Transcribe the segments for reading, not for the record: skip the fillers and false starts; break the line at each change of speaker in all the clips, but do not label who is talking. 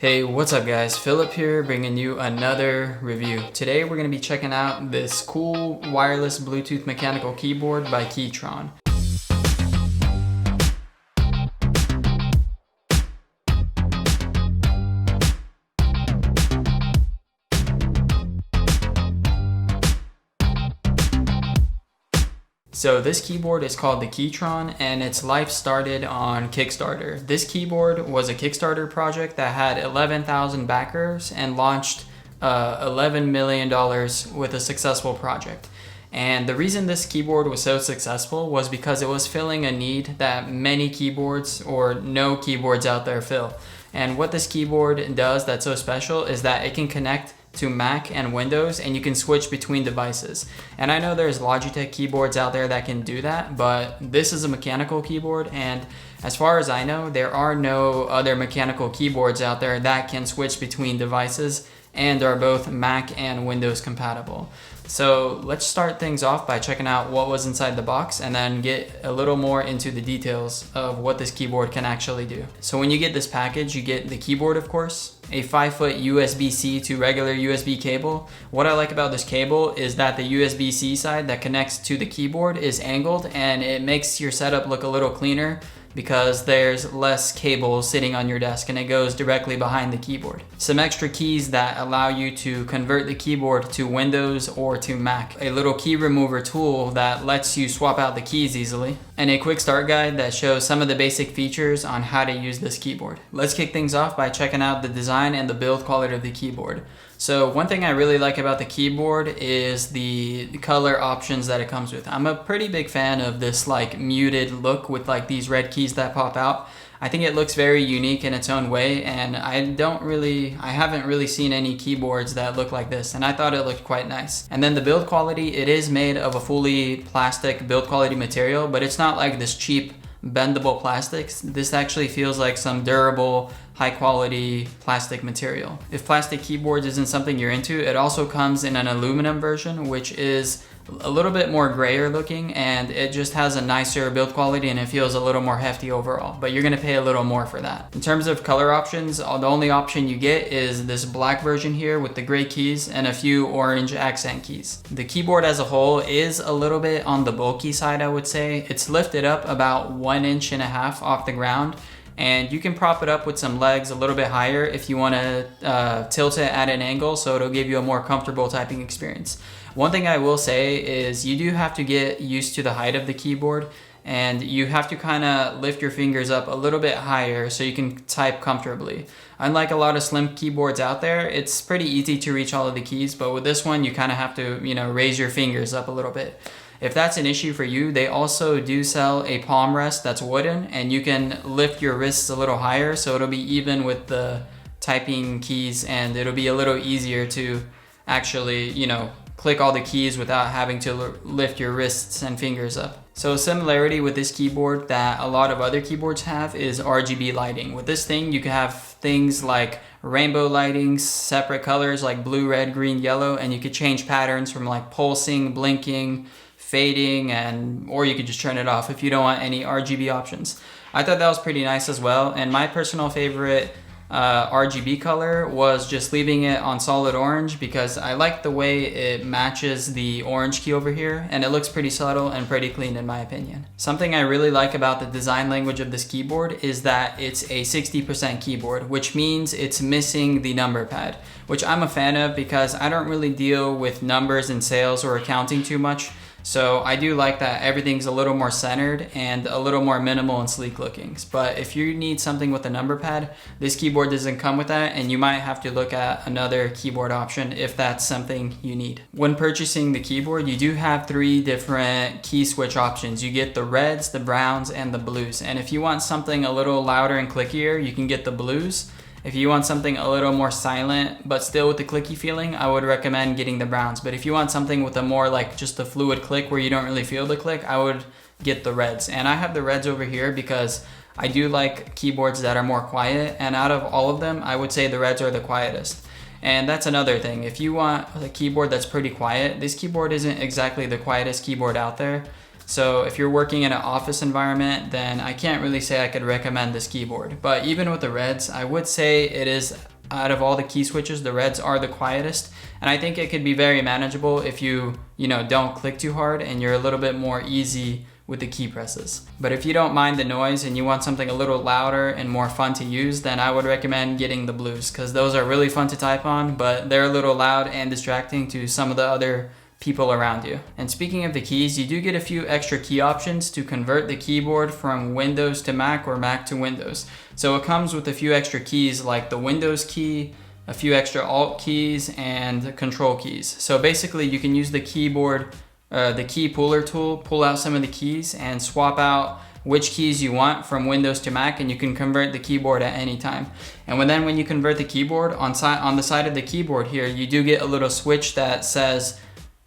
Hey, what's up guys? Philip here bringing you another review. Today we're going to be checking out this cool wireless Bluetooth mechanical keyboard by Keychron. So this keyboard is called the Keychron and its life started on Kickstarter. This keyboard was a Kickstarter project that had 11,000 backers and launched $11 million with a successful project. And the reason this keyboard was so successful was because it was filling a need that many keyboards or no keyboards out there fill. And what this keyboard does that's so special is that it can connect to Mac and Windows and you can switch between devices. And I know there's Logitech keyboards out there that can do that, but this is a mechanical keyboard, and as far as I know, there are no other mechanical keyboards out there that can switch between devices and are both Mac and Windows compatible. So let's start things off by checking out what was inside the box and then get a little more into the details of what this keyboard can actually do. So when you get this package, you get the keyboard, of course, a 5-foot USB-C to regular USB cable. What I like about this cable is that the USB-C side that connects to the keyboard is angled, and it makes your setup look a little cleaner because there's less cable sitting on your desk and it goes directly behind the keyboard. Some extra keys that allow you to convert the keyboard to Windows or to Mac. A little key remover tool that lets you swap out the keys easily. And a quick start guide that shows some of the basic features on how to use this keyboard. Let's kick things off by checking out the design and the build quality of the keyboard. So one thing I really like about the keyboard is the color options that it comes with. I'm a pretty big fan of this like muted look with like these red keys that pop out. I think it looks very unique in its own way, and I haven't really seen any keyboards that look like this, and I thought it looked quite nice. And then the build quality, it is made of a fully plastic build quality material, but it's not like this cheap bendable plastics. This actually feels like some durable, high quality plastic material. If plastic keyboards isn't something you're into, it also comes in an aluminum version, which is a little bit more grayer looking, and it just has a nicer build quality and it feels a little more hefty overall, but you're gonna pay a little more for that. In terms of color options, the only option you get is this black version here with the gray keys and a few orange accent keys. The keyboard as a whole is a little bit on the bulky side, I would say. It's lifted up about 1.5 inches off the ground, and you can prop it up with some legs a little bit higher if you want to tilt it at an angle, so it'll give you a more comfortable typing experience. One thing I will say is you do have to get used to the height of the keyboard, and you have to kind of lift your fingers up a little bit higher so you can type comfortably. Unlike a lot of slim keyboards out there, it's pretty easy to reach all of the keys, but with this one you kind of have to, raise your fingers up a little bit. If that's an issue for you, they also do sell a palm rest that's wooden, and you can lift your wrists a little higher so it'll be even with the typing keys, and it'll be a little easier to actually, click all the keys without having to lift your wrists and fingers up. So a similarity with this keyboard that a lot of other keyboards have is RGB lighting. With this thing, you can have things like rainbow lighting, separate colors like blue, red, green, yellow, and you could change patterns from like pulsing, blinking, fading, or you could just turn it off if you don't want any RGB options. I thought that was pretty nice as well, and my personal favorite RGB color was just leaving it on solid orange because I like the way it matches the orange key over here, and it looks pretty subtle and pretty clean in my opinion. Something I really like about the design language of this keyboard is that it's a 60% keyboard, which means it's missing the number pad, which I'm a fan of because I don't really deal with numbers and sales or accounting too much. So I do like that everything's a little more centered and a little more minimal and sleek looking. But if you need something with a number pad, this keyboard doesn't come with that, and you might have to look at another keyboard option if that's something you need. When purchasing the keyboard, you do have 3 different key switch options. You get the reds, the browns, and the blues. And if you want something a little louder and clickier, you can get the blues. If you want something a little more silent, but still with the clicky feeling, I would recommend getting the browns. But if you want something with a more like just a fluid click where you don't really feel the click, I would get the reds. And I have the reds over here because I do like keyboards that are more quiet. And out of all of them, I would say the reds are the quietest. And that's another thing. If you want a keyboard that's pretty quiet, this keyboard isn't exactly the quietest keyboard out there. So if you're working in an office environment, then I can't really say I could recommend this keyboard. But even with the reds, I would say it is out of all the key switches, the reds are the quietest. And I think it could be very manageable if you don't click too hard and you're a little bit more easy with the key presses. But if you don't mind the noise and you want something a little louder and more fun to use, then I would recommend getting the blues, because those are really fun to type on, but they're a little loud and distracting to some of the other people around you. And speaking of the keys, you do get a few extra key options to convert the keyboard from Windows to Mac or Mac to Windows. So it comes with a few extra keys like the Windows key, a few extra Alt keys, and control keys. So basically you can use the keyboard, the key puller tool, pull out some of the keys and swap out which keys you want from Windows to Mac, and you can convert the keyboard at any time. And when you convert the keyboard, on the side of the keyboard here, you do get a little switch that says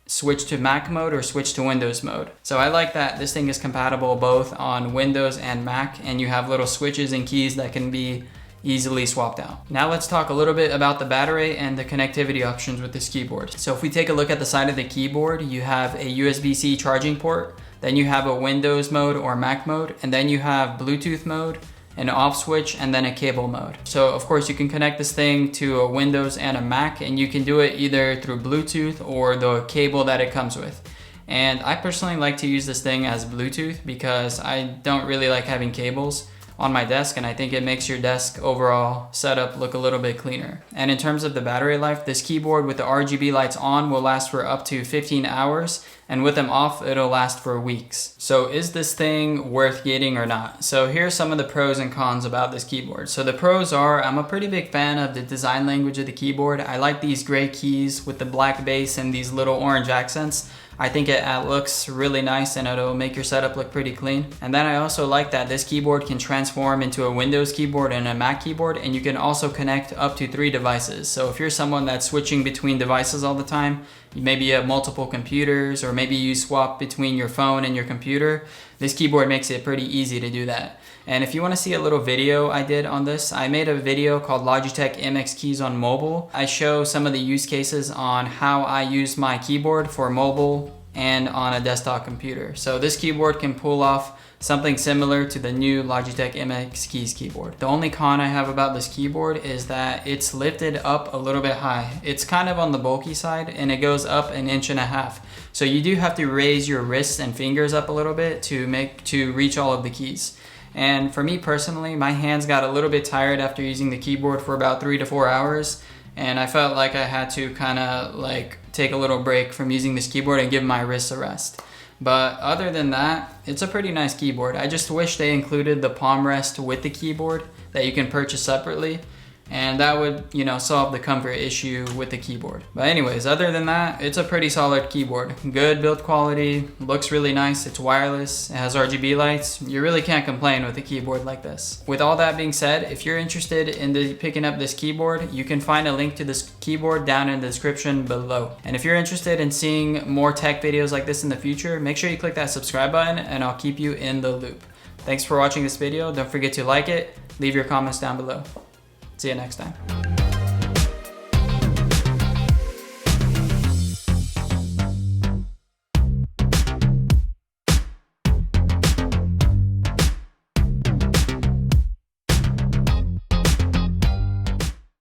switch to Mac mode or switch to Windows mode. So I like that this thing is compatible both on Windows and Mac, and you have little switches and keys that can be easily swapped out. Now let's talk a little bit about the battery and the connectivity options with this keyboard. So if we take a look at the side of the keyboard, you have a USB-C charging port, then you have a Windows mode or Mac mode, and then you have Bluetooth mode, an off switch, and then a cable mode. So of course you can connect this thing to a Windows and a Mac, and you can do it either through Bluetooth or the cable that it comes with. And I personally like to use this thing as Bluetooth because I don't really like having cables on my desk, and I think it makes your desk overall setup look a little bit cleaner. And in terms of the battery life, this keyboard with the RGB lights on will last for up to 15 hours, and with them off, it'll last for weeks. So is this thing worth getting or not? So here's some of the pros and cons about this keyboard. So the pros are, I'm a pretty big fan of the design language of the keyboard. I like these gray keys with the black base and these little orange accents. I think it looks really nice and it'll make your setup look pretty clean. And then I also like that this keyboard can transform into a Windows keyboard and a Mac keyboard, and you can also connect up to 3 devices. So if you're someone that's switching between devices all the time, maybe you have multiple computers, or maybe you swap between your phone and your computer, this keyboard makes it pretty easy to do that. And if you want to see a little video I did on this, I made a video called Logitech MX Keys on Mobile. I show some of the use cases on how I use my keyboard for mobile and on a desktop computer. So this keyboard can pull off something similar to the new Logitech MX Keys keyboard. The only con I have about this keyboard is that it's lifted up a little bit high. It's kind of on the bulky side and it goes up 1.5 inches. So you do have to raise your wrists and fingers up a little bit to reach all of the keys. And for me personally, my hands got a little bit tired after using the keyboard for about 3 to 4 hours. And I felt like I had to kind of like take a little break from using this keyboard and give my wrists a rest. But other than that, it's a pretty nice keyboard. I just wish they included the palm rest with the keyboard that you can purchase separately. And that would, solve the comfort issue with the keyboard. But anyways, other than that, it's a pretty solid keyboard. Good build quality, looks really nice, it's wireless, it has RGB lights. You really can't complain with a keyboard like this. With all that being said, if you're interested in picking up this keyboard, you can find a link to this keyboard down in the description below. And if you're interested in seeing more tech videos like this in the future, make sure you click that subscribe button and I'll keep you in the loop. Thanks for watching this video. Don't forget to like it, leave your comments down below. See you next time.